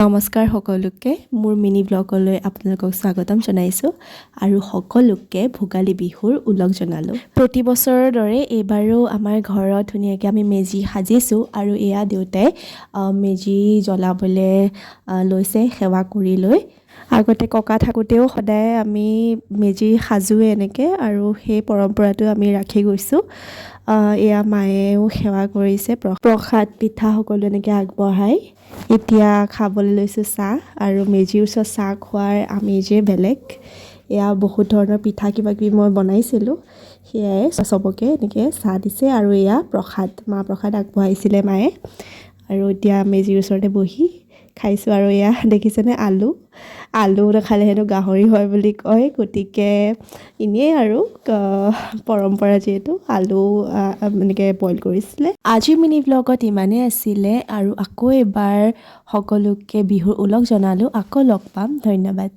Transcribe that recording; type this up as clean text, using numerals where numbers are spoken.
নমস্কাৰ সকলোকে মোৰ মিনি ব্লগলৈ আপোনালোকক স্বাগতম জনাইছোঁ আৰু সকলোকে ভোগালী বিহুৰ ওলগ জনালোঁ। প্ৰতি বছৰৰ দৰে এইবাৰো আমাৰ ঘৰত ধুনীয়াকৈ আমি মেজি সাজিছোঁ আৰু এয়া দেউতাই মেজি জ্বলাবলৈ লৈছে সেৱা কৰি লৈ। আগতে ককা থাকোঁতেও সদায় আমি মেজি সাজোৱে এনেকৈ আৰু সেই পৰম্পৰাটো আমি ৰাখি গৈছোঁ। এয়া মায়েও সেৱা কৰিছে, প্ৰসাদ পিঠা সকলো এনেকৈ আগবঢ়াই। এতিয়া খাবলৈ লৈছোঁ চাহ আৰু মেজিৰ ওচৰত চাহ খোৱাৰ আমেজেই বেলেগ। এয়া বহুত ধৰণৰ পিঠা কিবাকিবি মই বনাইছিলোঁ, সেয়াই চবকে এনেকৈ চাহ দিছে আৰু এয়া প্ৰসাদ, মাহ প্ৰসাদ আগবঢ়াইছিলে মায়ে। আৰু এতিয়া মেজিৰ ওচৰতে বহি খাইছোঁ আৰু এয়া দেখিছেনে আলু নাখালে হেনো গাহৰি হয় বুলি কয়, গতিকে এনেই আৰু পৰম্পৰা যিহেতু আলু এনেকৈ বইল কৰিছিলে। আজিৰ মিনি ব্লগত ইমানেই আছিলে আৰু আকৌ এবাৰ সকলোকে বিহুৰ ওলগ জনালোঁ। আকৌ লগ পাম, ধন্যবাদ।